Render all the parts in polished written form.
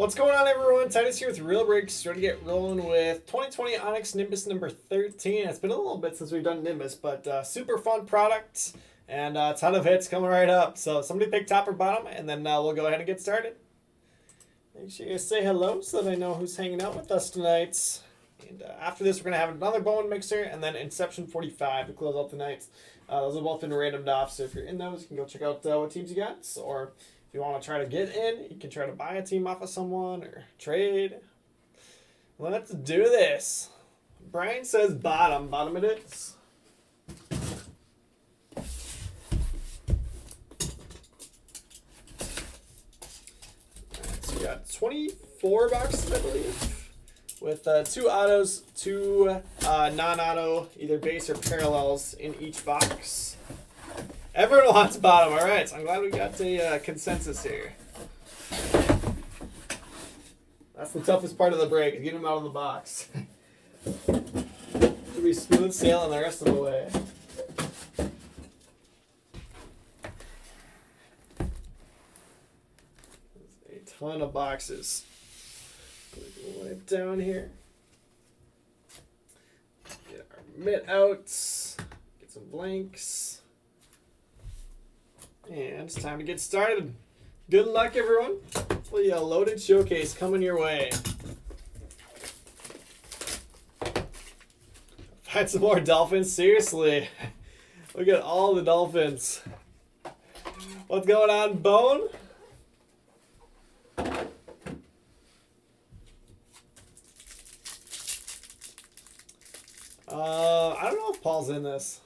What's going on, everyone? Titus here with Real Breaks, ready to get rolling with 2020 Onyx Nimbus number 13. It's been a little bit since we've done Nimbus, but super fun product and a ton of hits coming right up. So somebody pick top or bottom, and then we'll go ahead and get started. Make sure you say hello so that I know who's hanging out with us tonight. And after this, we're going to have another Bowman Mixer and then Inception 45 to close out the night. Those have both been randomed off, so if you're in those, you can go check out what teams you got. Or if you want to try to get in, you can try to buy a team off of someone or trade. Let's do this. Brian says bottom. Bottom it is. So we got 24 boxes, I believe, with 2 autos, 2 non-auto, either base or parallels in each box. Everyone wants bottom. All right, so I'm glad we got a consensus here. That's the toughest part of the break, is getting them out of the box. Should be smooth sailing the rest of the way. There's a ton of boxes. Wipe down here. Get our mitt out. Get some blanks. And it's time to get started. Good luck, everyone. Hopefully a loaded showcase coming your way. Find some more dolphins? Seriously. Look at all the dolphins. What's going on, Bone? I don't know if Paul's in this.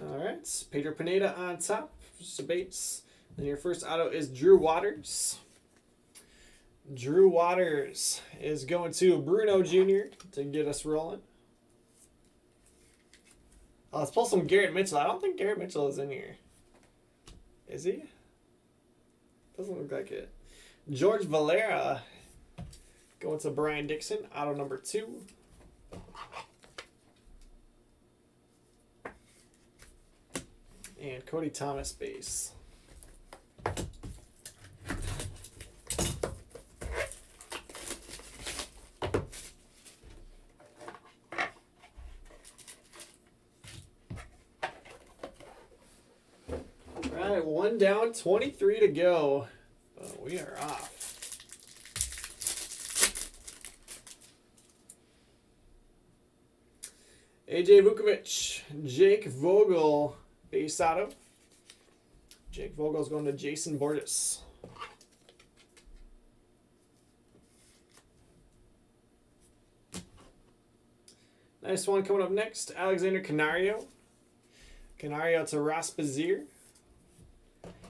Alright, Pedro Pineda on top, just a base. Then your first auto is Drew Waters. Drew Waters is going to Bruno Jr. to get us rolling. Let's pull some Garrett Mitchell. I don't think Garrett Mitchell is in here. Is he? Doesn't look like it. George Valera going to Brian Dixon, auto number 2. And Cody Thomas base. All right, 1 down, 23 to go. We are off. AJ Vukovic, Jake Vogel, base auto. Jake Vogel's going to Jason Borges. Nice one coming up next. Alexander Canario. Canario to Ross Bazier.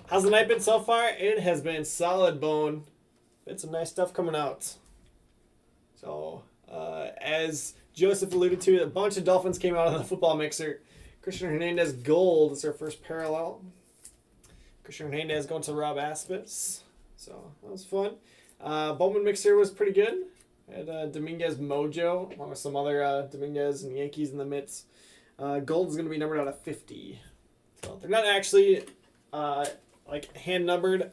How's the night been so far? It has been solid, Bone. Been some nice stuff coming out. So, as Joseph alluded to, a bunch of Dolphins came out of the football mixer. Christian Hernandez Gold is our first parallel. Christian Hernandez going to Rob Aspis. So that was fun. Bowman Mixer was pretty good. Had Dominguez Mojo, along with some other Dominguez and Yankees in the mitts. Gold is going to be numbered out of 50. So they're not actually like hand numbered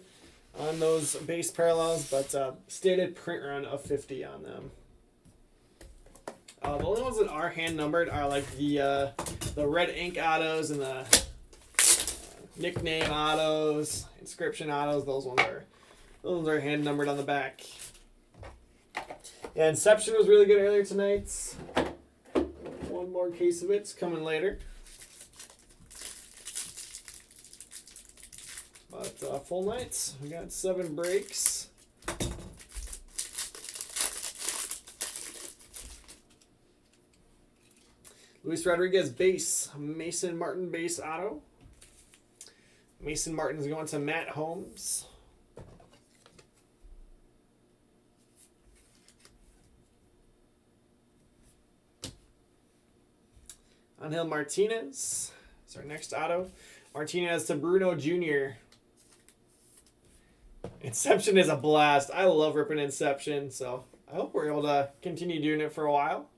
on those base parallels, but stated print run of 50 on them. The only ones that are hand numbered are like the red ink autos and the nickname autos, inscription autos. Those ones are hand numbered on the back. Yeah, Inception was really good earlier tonight. One more case of it's coming later. But full nights, we got 7 breaks. Luis Rodriguez base, Mason Martin base auto. Mason Martin's going to Matt Holmes. Angel Martinez is our next auto. Martinez to Bruno Jr. Inception is a blast. I love ripping Inception, so I hope we're able to continue doing it for a while.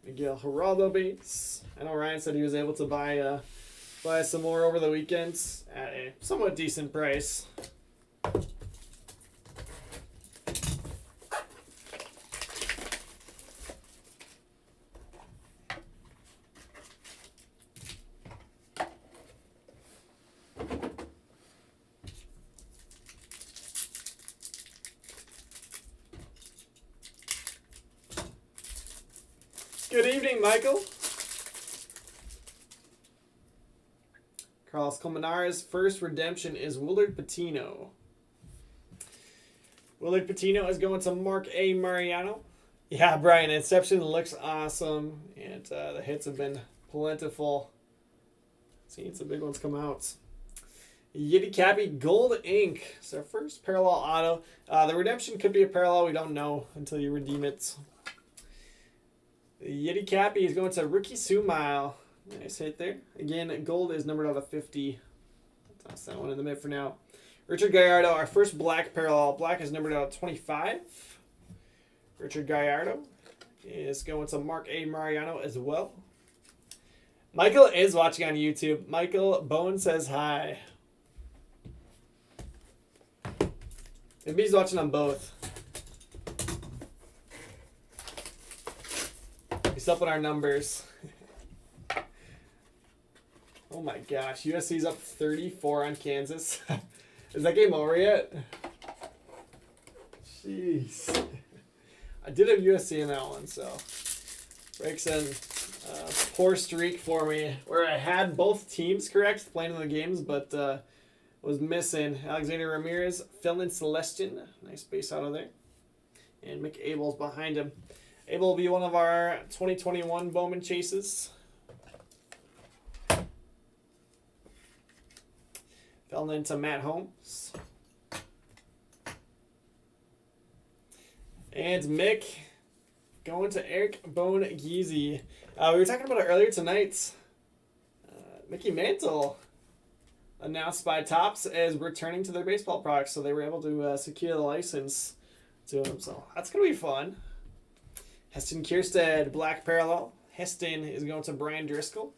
Miguel Geraldo base. I know Ryan said he was able to buy some more over the weekends at a somewhat decent price. Good evening, Michael. Carlos Colmenar's first redemption is Willard Patino. Willard Patino is going to Mark A. Mariano. Yeah, Brian, Inception looks awesome, and the hits have been plentiful. Seeing some big ones come out. Yeti Cappy Gold Ink. It's our first parallel auto. The redemption could be a parallel. We don't know until you redeem it. The Yeti Cappy is going to Ricky Sumile. Nice hit there. Again, gold is numbered out of 50. Toss that one in the mid for now. Richard Gallardo, our first black parallel. Black is numbered out of 25. Richard Gallardo is going to Mark A. Mariano as well. Michael is watching on YouTube. Michael Bone says hi. Maybe he's watching on both. He's up on our numbers. Oh my gosh, USC's up 34 on Kansas. Is that game over yet? Jeez. I did have USC in that one, so breaks in a poor streak for me where I had both teams correct playing in the games, but was missing Alexander Ramirez, Philin Celestin. Nice base out of there. And Mick Abel's behind him. Abel will be one of our 2021 Bowman chases. Fell into Matt Holmes. And Mick going to Eric Bone Geezy. We were talking about it earlier tonight. Mickey Mantle announced by Topps as returning to their baseball products, so they were able to secure the license to him. So that's going to be fun. Heston Kierstead, black parallel. Heston is going to Brian Driscoll.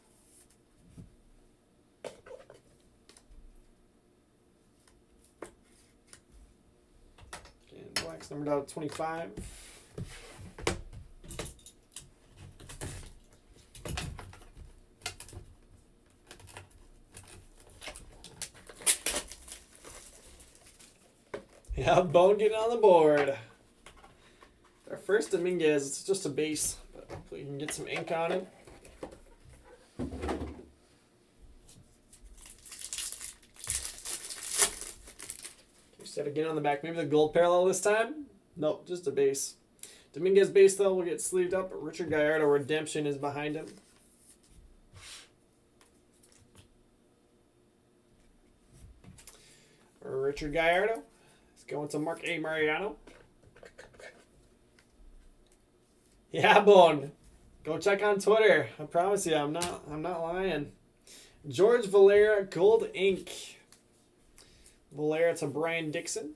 And black's numbered out of 25. Yeah, Bone getting on the board. Our first Dominguez, it's just a base, but hopefully you can get some ink on it. Set again on the back. Maybe the gold parallel this time? Nope, just a base. Dominguez base, though, will get sleeved up. Richard Gallardo Redemption is behind him. Richard Gallardo is going to Mark A. Mariano. Yeah, Bone. Go check on Twitter. I promise you, I'm not lying. George Valera Gold Ink. Valera to Brian Dixon.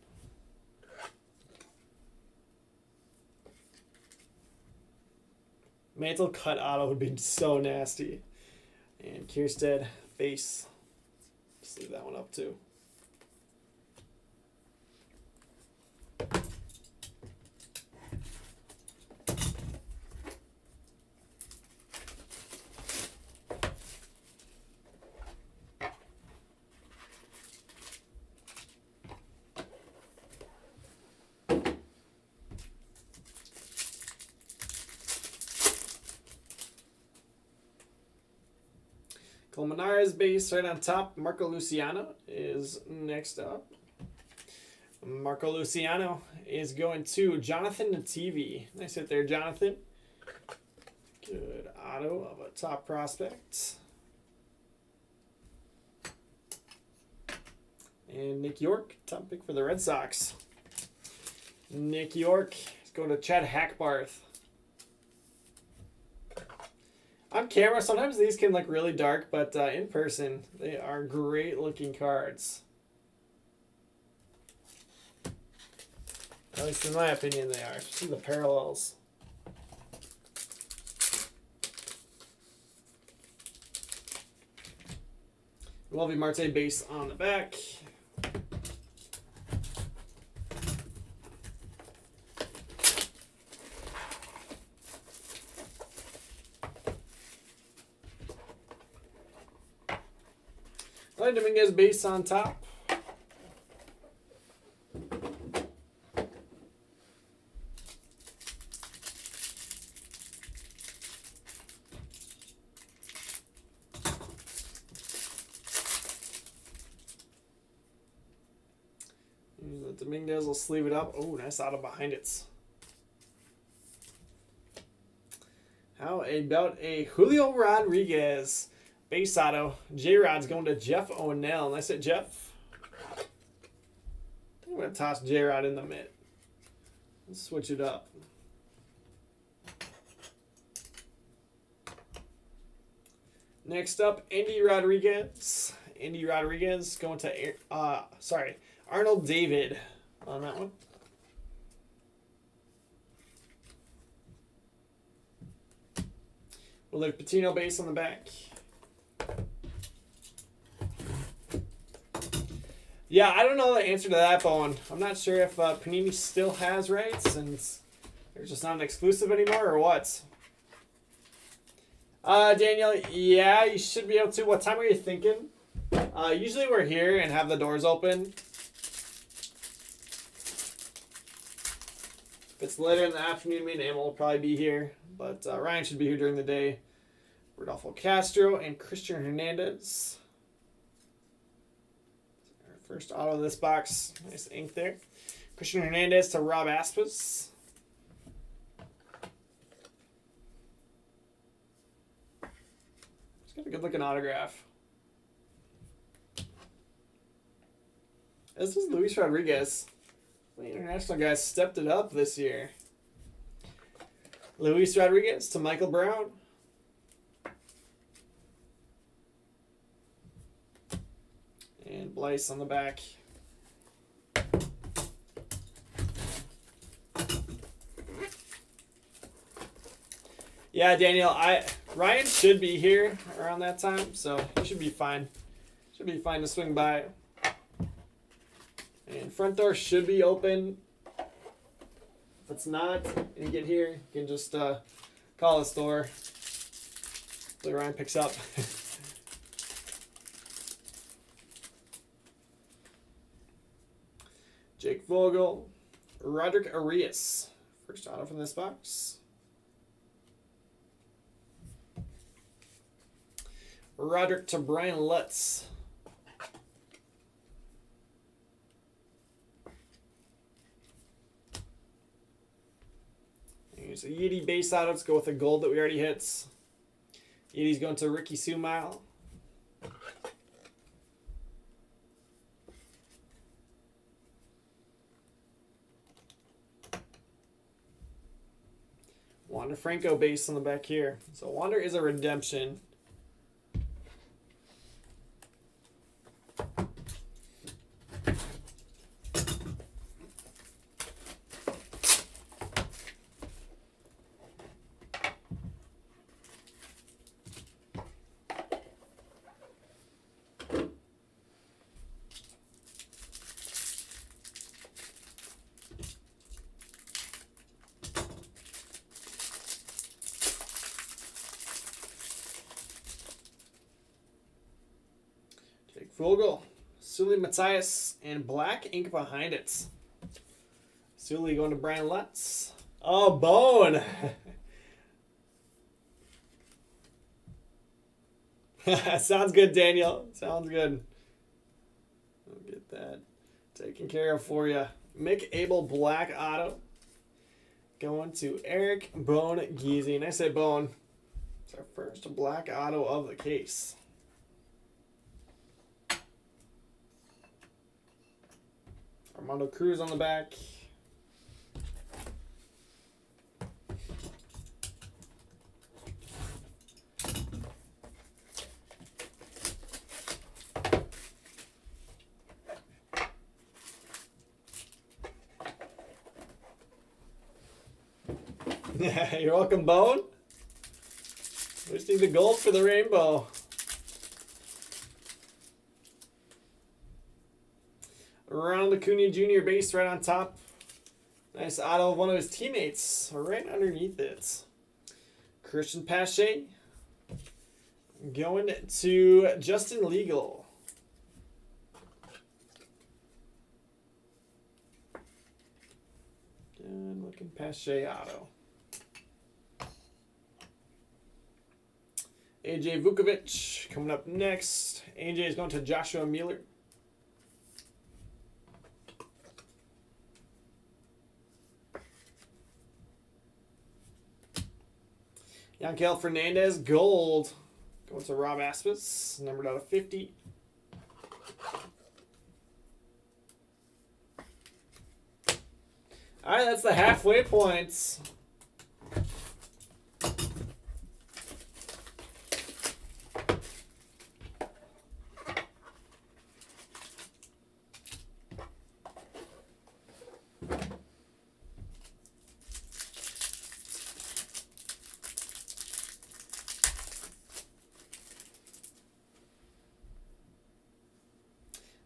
Mantle cut auto would be so nasty. And Kierstead base. Just leave that one up too. Colmenares base right on top. Marco Luciano is next up. Marco Luciano is going to Jonathan Nativi. Nice hit there, Jonathan. Good auto of a top prospect. And Nick York, top pick for the Red Sox. Nick York is going to Chad Hackbarth. On camera, sometimes these can look really dark, but in person, they are great looking cards. At least in my opinion, they are. See the parallels. Lovely Marte base on the back. Dominguez base on top. Dominguez will sleeve it up. Oh, nice auto behind it. How about a Julio Rodriguez base auto? J-Rod's going to Jeff O'Neill. Nice hit, Jeff. I'm going to toss J-Rod in the mid. Let's switch it up. Next up, Andy Rodriguez. Andy Rodriguez going to, Arnold David on that one. Willard Patino base on the back. Yeah, I don't know the answer to that, Bowen. I'm not sure if Panini still has rights and they're just not an exclusive anymore or what. Daniel, yeah, you should be able to. What time are you thinking? Usually we're here and have the doors open. If it's later in the afternoon, me and Emil will probably be here. But Ryan should be here during the day. Rodolfo Castro and Christian Hernandez. Our first auto of this box. Nice ink there. Christian Hernandez to Rob Aspas. It's got a good looking autograph. This is Luis Rodriguez. The international guys stepped it up this year. Luis Rodriguez to Michael Brown. And Blyce on the back. Yeah, Daniel, Ryan should be here around that time, so he should be fine. Should be fine to swing by. And front door should be open. If it's not, and you get here, you can just call the store. So Ryan picks up. Jake Vogel, Roderick Arias. First auto from this box. Roderick to Brian Lutz. Here's a Yeti base auto. Let's go with the gold that we already hit. Yeti's going to Ricky Sumile. Wander Franco base on the back here. So Wander is a redemption. Vogel, Sully Matthias, and black ink behind it. Sully going to Brian Lutz. Oh, Bone! Sounds good, Daniel. Sounds good. I'll get that taken care of for you. Mick Abel black auto. Going to Eric Bone Geezy. And I say Bone. It's our first black auto of the case. Armando Cruz on the back. You're welcome, Bone. We just need the gold for the rainbow. Ronald Acuna Jr. base right on top. Nice auto of one of his teammates right underneath it. Christian Pache going to Justin Legal. Good looking Pache auto. AJ Vukovic coming up next. AJ is going to Joshua Mueller. Yankel Fernandez gold going to Rob Aspis, numbered out of 50. All right, that's the halfway points.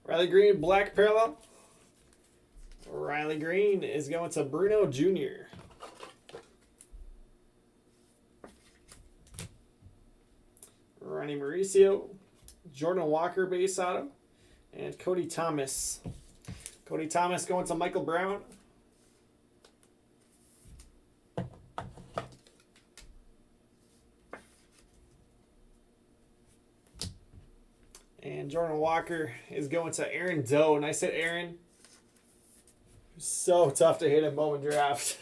Riley Green, black parallel. Riley Green is going to Bruno Jr. Ronnie Mauricio, Jordan Walker base auto, and Cody Thomas. Cody Thomas going to Michael Brown. And Jordan Walker is going to Aaron Doe. Nice hit, Aaron. So tough to hit in Bowman Draft.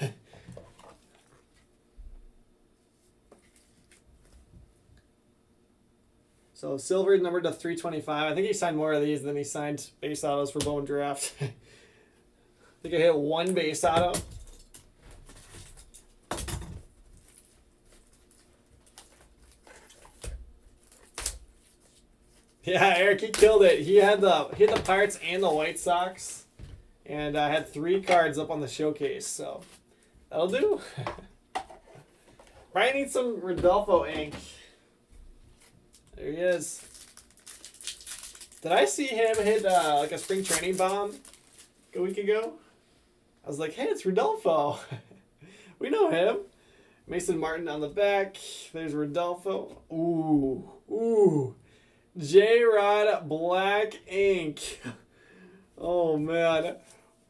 So silver numbered to 325. I think he signed more of these than he signed base autos for Bowman Draft. I think I hit one base auto. Yeah, Eric, he killed it. He hit the Pirates and the White Sox. And I had 3 cards up on the showcase, so that'll do. Brian needs some Rodolfo ink. There he is. Did I see him hit like a spring training bomb a week ago? I was like, hey, it's Rodolfo. We know him. Mason Martin on the back. There's Rodolfo. Ooh. J-Rod Black Ink. Oh, man.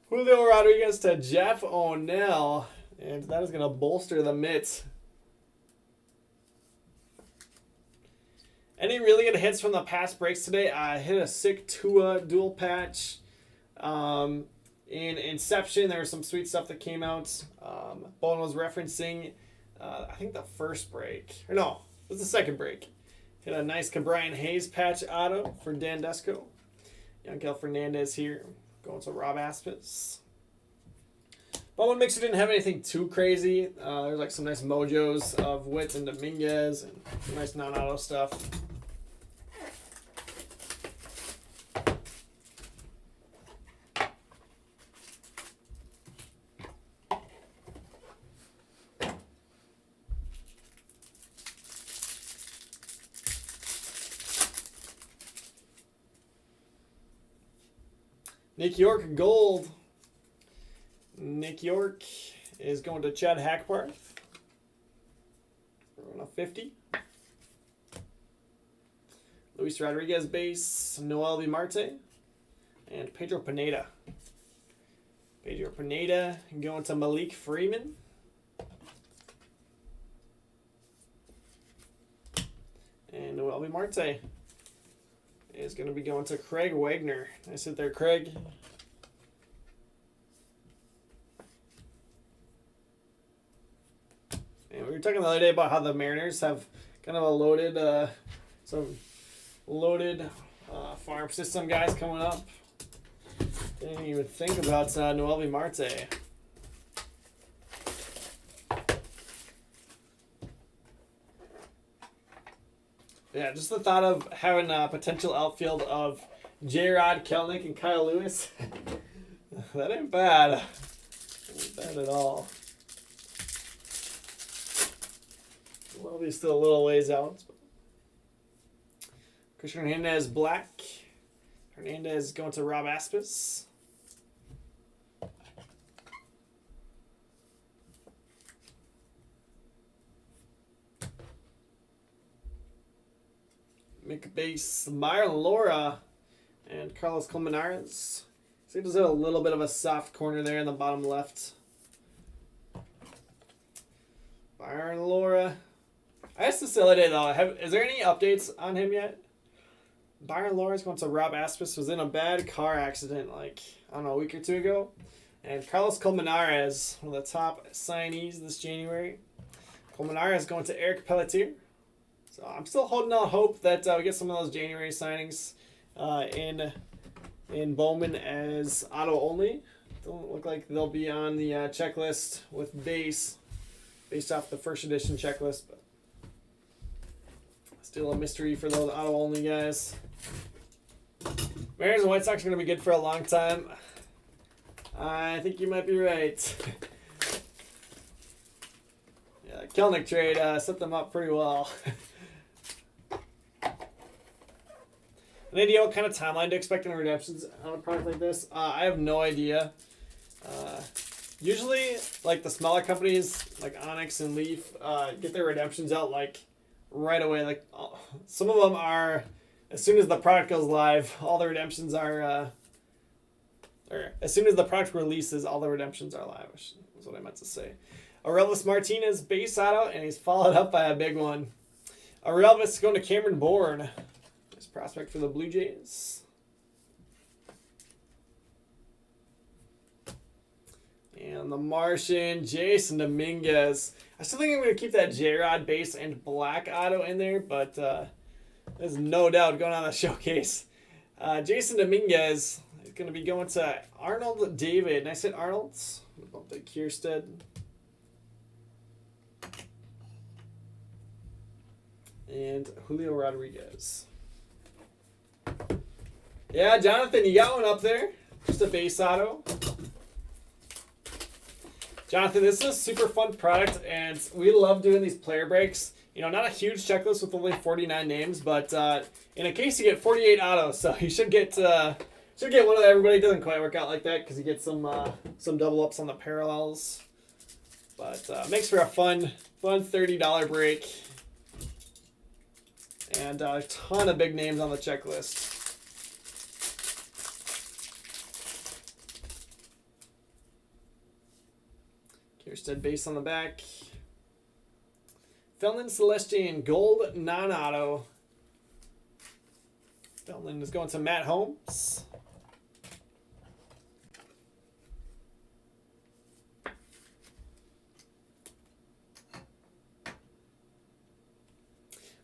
Julio Rodriguez to Jeff O'Neill. And that is going to bolster the mitts. Any really good hits from the past breaks today? I hit a sick Tua dual patch. In Inception, there was some sweet stuff that came out. Bowen was referencing, I think the first break. Or no, it was the second break. Hit a nice Cabrian Hayes patch auto for Dan Desco. Yankel Fernandez here. Going to Rob Aspis. Bowman Mixer didn't have anything too crazy. There's like some nice mojos of Witt and Dominguez and some nice non-auto stuff. Nick York gold. Nick York is going to Chad Hackbarth. On a 50. Luis Rodriguez base. Noel V. Marte. And Pedro Pineda. Pedro Pineda going to Malik Freeman. And Noel V. Marte is going to be going to Craig Wagner. Nice hit there, Craig. And we were talking the other day about how the Mariners have kind of a loaded, farm system guys coming up. Didn't even think about Noel V. Marte. Yeah, just the thought of having a potential outfield of J-Rod, Kelnick, and Kyle Lewis. That ain't bad. Ain't bad at all. Well, he's still a little ways out. Christian Hernandez black. Hernandez going to Rob Aspis. McBase, Myron Laura, and Carlos Colmenares. So there's a little bit of a soft corner there in the bottom left. Myron Laura. I asked this the other day though, is there any updates on him yet? Byron Lawrence going to Rob Aspis, was in a bad car accident like, I don't know, a week or two ago. And Carlos Colmenares, one of the top signees this January. Colmenares going to Eric Pelletier. So I'm still holding out hope that we get some of those January signings in Bowman as auto only. Don't look like they'll be on the checklist with base, based off the first edition checklist. But still a mystery for those auto only guys. Mariners and White Sox are going to be good for a long time. I think you might be right. Yeah, the Kelnick trade set them up pretty well. An idea what kind of timeline to expect in redemptions on a product like this? I have no idea. Usually, like the smaller companies, like Onyx and Leaf, get their redemptions out like right away. Like some of them are, as soon as the product goes live, all the redemptions are. Or as soon as the product releases, all the redemptions are live. Which is what I meant to say. Aurelvis Martinez base auto, and he's followed up by a big one. Aurelvis going to Cameron Bourne. Nice prospect for the Blue Jays. And the Martian, Jason Dominguez. I still think I'm going to keep that J-Rod base and black auto in there, but there's no doubt going on the showcase. Jason Dominguez is going to be going to Arnold David. And I said Arnold's. Bump the Kierstead. And Julio Rodriguez. Yeah, Jonathan, you got one up there. Just a base auto. Jonathan, this is a super fun product, and we love doing these player breaks. You know, not a huge checklist with only 49 names, but in a case you get 48 autos, so you should get one of everybody. It doesn't quite work out like that because you get some double ups on the parallels, but makes for a fun $30 break, and a ton of big names on the checklist. Kierstead base on the back. Felton Celestian gold non-auto. Felton is going to Matt Holmes.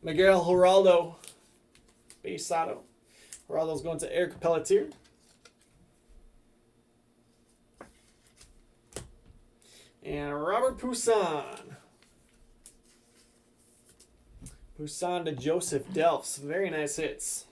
Miguel Geraldo base auto. Geraldo's going to Eric Pelletier. And Robert Poussin. Poussin to Joseph Delphs. Very nice hits.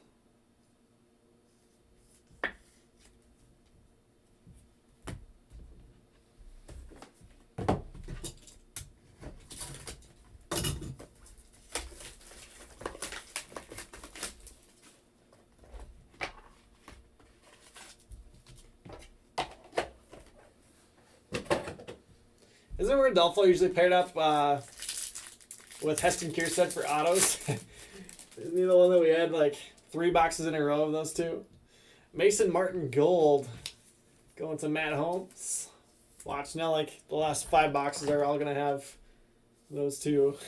Isn't Rodolfo usually paired up with Heston Kierstead for autos? Isn't he the one that we had like 3 boxes in a row of those two? Mason Martin gold going to Matt Holmes. Watch now, like the last 5 boxes are all gonna have those two.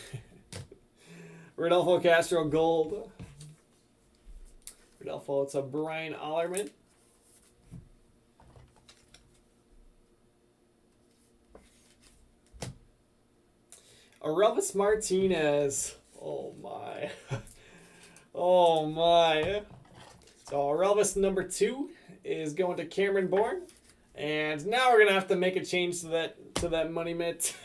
Rodolfo Castro gold. Rodolfo, it's a Brian Allerman. Aurelvis Martinez. Oh my. Oh my. So Aurelvis number 2 is going to Cameron Bourne. And now we're gonna have to make a change to that money mitt.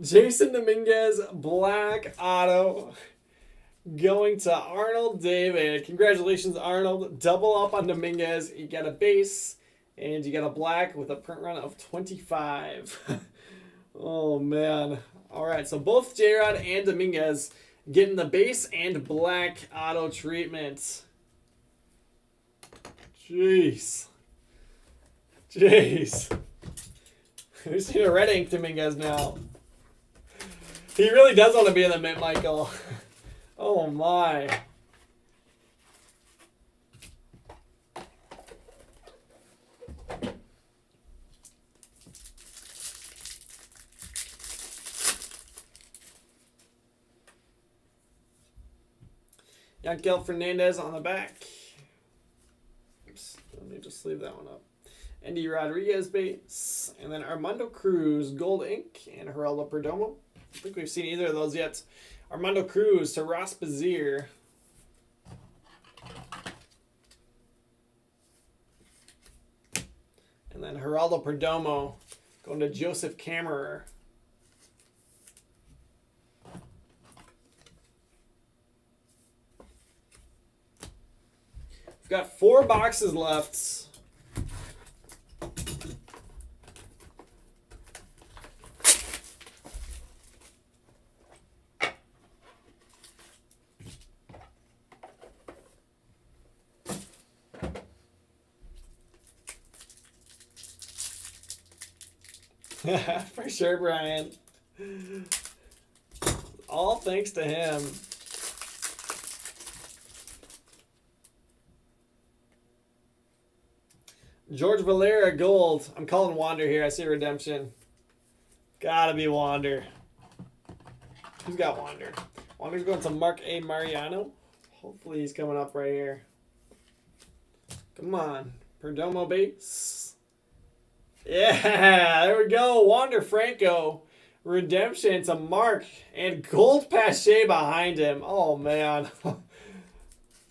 Jason Dominguez, black auto. Going to Arnold David. Congratulations, Arnold. Double up on Dominguez. You got a base and you got a black with a print run of 25. Oh man. Alright, so both J-Rod and Dominguez getting the base and black auto treatment. Jeez. We've seen a red ink Dominguez now. He really does want to be in the mint, Michael. Oh my. Yankel Fernandez on the back. Oops, let me just leave that one up. Andy Rodriguez base. And then Armando Cruz, gold ink, and Geraldo Perdomo. I don't think we've seen either of those yet. Armando Cruz to Ross Bazier. And then Geraldo Perdomo going to Joseph Kammerer. We've got 4 boxes left. For sure, Brian. All thanks to him. George Valera gold. I'm calling Wander here. I see redemption. Gotta be Wander. Who's got Wander? Wander's going to Mark A. Mariano. Hopefully he's coming up right here. Come on. Perdomo base. Yeah, there we go. Wander Franco. Redemption to Mark. And gold Pache behind him. Oh, man.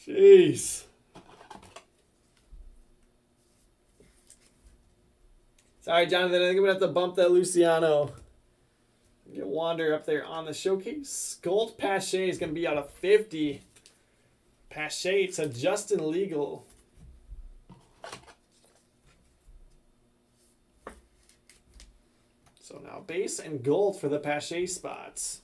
Jeez. Sorry, Jonathan. I think I'm going to have to bump that Luciano. Get Wander up there on the showcase. Gold Pache is going to be out of 50. Pache to Justin Legal. So now base and gold for the Pache spots.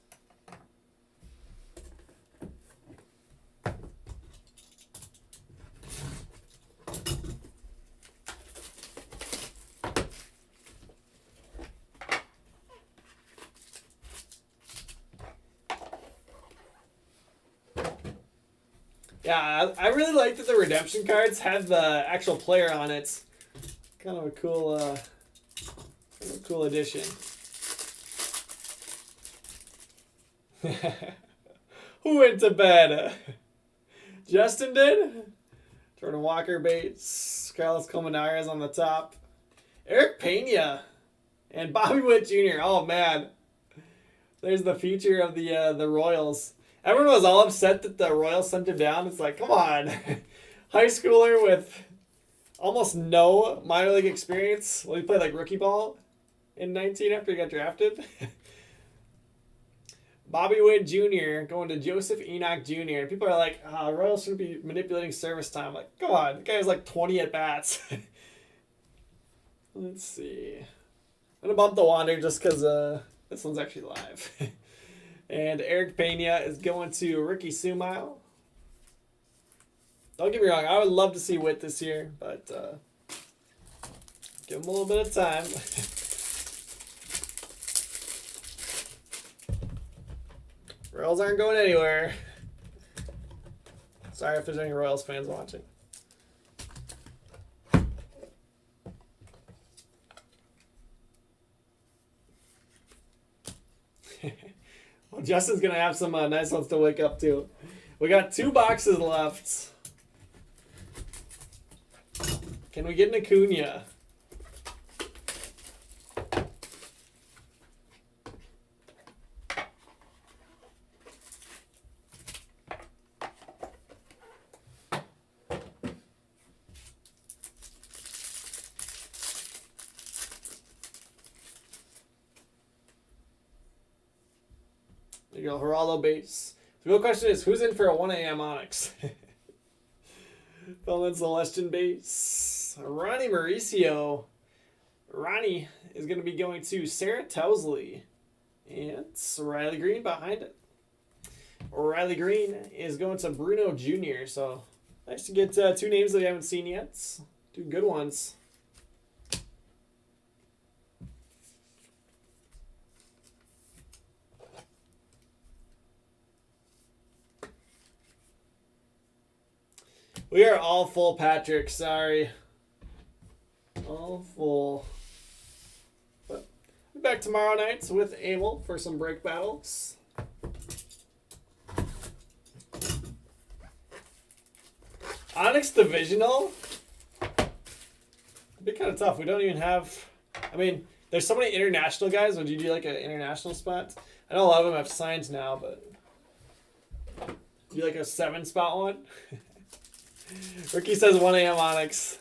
Yeah, I really like that the redemption cards have the actual player on it. Kind of a cool, cool addition. Who went to bed? Justin did? Jordan Walker Bates. Carlos Colmenares on the top. Eric Pena. And Bobby Witt Jr. Oh, man. There's the future of the Royals. Everyone was all upset that the Royals sent him down. It's like, come on. High schooler with almost no minor league experience. Well, he played like rookie ball in 19 after he got drafted. Bobby Witt Jr. going to Joseph Enoch Jr. And people are like, Royals shouldn't be manipulating service time. Like, come on. The guy has like 20 at-bats. Let's see. I'm going to bump the Wander just because this one's actually live. And Eric Pena is going to Ricky Sumile. Don't get me wrong, I would love to see Witt this year, but give him a little bit of time. Royals aren't going anywhere. Sorry if there's any Royals fans watching. Well, Justin's going to have some nice ones to wake up to. We got 2 boxes left. Can we get an Acuna? There you go, Geraldo base. The real question is, who's in for a 1 a.m. Onyx? Bowman Celestian base. Ronnie Mauricio. Ronnie is going to be going to Sarah Tousley. And Riley Green behind it. Riley Green is going to Bruno Jr. So nice to get 2 names that we haven't seen yet. 2 good ones. We are all full, Patrick. Sorry. All full. But I'll be back tomorrow night with Emil for some break battles. Onyx Divisional? It'd be kind of tough. We don't even have... I mean, there's so many international guys. Would you do like an international spot? I know a lot of them have signs now, but... Do like a 7-spot one? Ricky says 1 a.m. Onyx.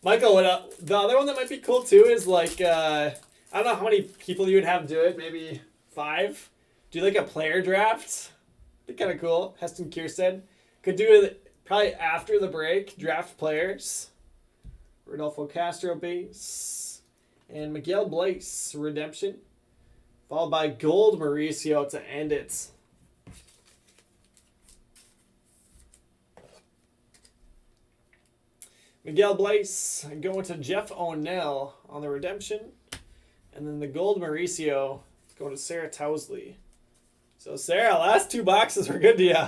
Michael, the other one that might be cool too is like, I don't know how many people you would have do it. Maybe 5. Do like a player draft. Be kind of cool. Heston Kierstead. Could do it probably after the break. Draft players. Rodolfo Castro base. And Miguel Blaise redemption. Followed by gold Mauricio to end it. Miguel Blaise going to Jeff O'Neill on the redemption. And then the gold Mauricio going to Sarah Towsley. So Sarah, last 2 boxes were good to you.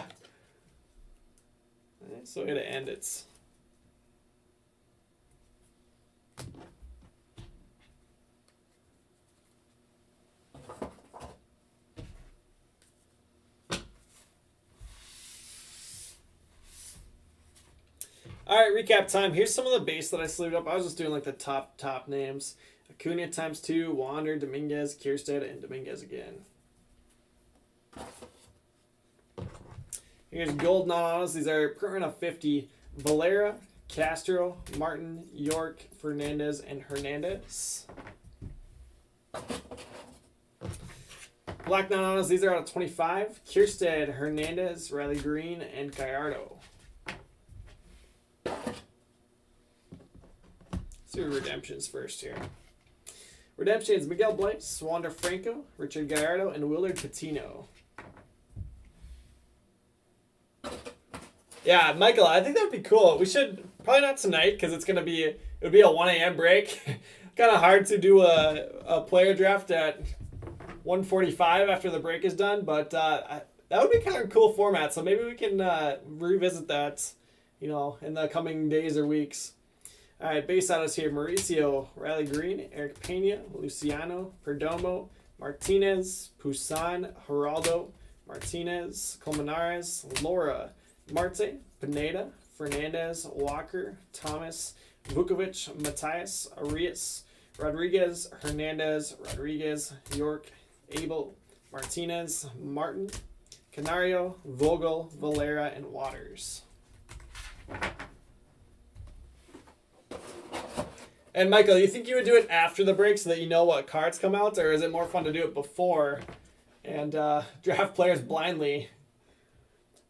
So we're going to end it. All right, recap time. Here's some of the base that I sleeved up. I was just doing like the top names. Acuna ×2, Wander, Dominguez, Kierstead, and Dominguez again. Here's gold non-autos. These are print of 50. Valera, Castro, Martin, York, Fernandez, and Hernandez. Black non-autos. These are out of 25. Kierstead, Hernandez, Riley Green, and Gallardo. Let's do redemptions first here. Redemptions: Miguel Blaise, Wander Franco, Richard Gallardo, and Willard Patino. Yeah, Michael, I think that would be cool. We should, probably not tonight, because it would be a 1 a.m. break. Kind of hard to do a player draft at 1:45 after the break is done, but that would be kind of a cool format, so maybe we can revisit that, in the coming days or weeks. All right, base autos here: Mauricio, Riley Green, Eric Pena, Luciano, Perdomo, Martinez, Poussin, Geraldo, Martinez, Colmenares, Laura, Marte, Pineda, Fernandez, Walker, Thomas, Vukovic, Matias, Arias, Rodriguez, Hernandez, Rodriguez, York, Abel, Martinez, Martin, Canario, Vogel, Valera, and Waters. And Michael, you think you would do it after the break so that you know what cards come out, or is it more fun to do it before and draft players blindly?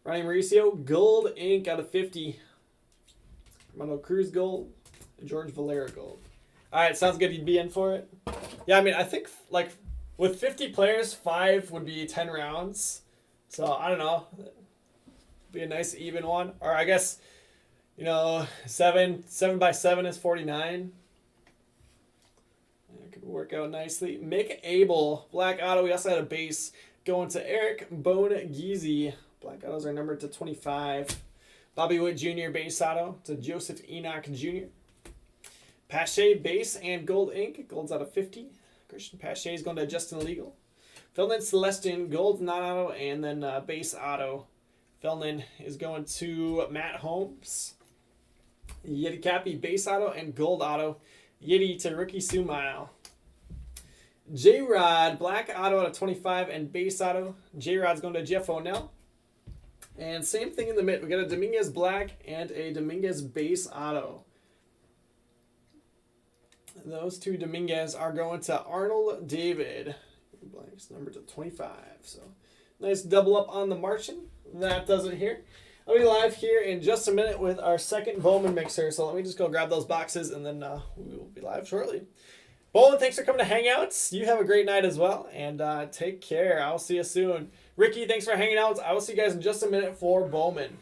Ronnie Mauricio, gold ink out of 50. Armando Cruz gold, George Valera gold. All right, sounds good. You'd be in for it. Yeah, I mean, I think like with 50 players, 5 would be 10 rounds. So I don't know, be a nice even one. Or I guess 7 by 7 is 49. That could work out nicely. Mick Abel, black auto. We also had a base going to Eric Bone-Giese. Black autos are numbered to 25. Bobby Witt Jr. base auto to Joseph Enoch Jr. Pache base and gold ink. Gold's out of 50. Christian Pache is going to Justin Legal. Felton Celestin, gold non-auto, and then base auto. Felton is going to Matt Holmes. Yeti Cappy base auto and gold auto. Yeti to Ricky Sumile. J-Rod, black auto out of 25 and base auto. J-Rod's going to Jeff O'Neill. And same thing in the mid. We got a Dominguez black and a Dominguez base auto. Those 2 Dominguez are going to Arnold David. Blank's number to 25. So nice double up on the Martian. That does it here. I'll be live here in just a minute with our second Bowman mixer. So let me just go grab those boxes and then we will be live shortly. Bowman, thanks for coming to hang out. You have a great night as well. And take care. I'll see you soon. Ricky, thanks for hanging out. I will see you guys in just a minute for Bowman.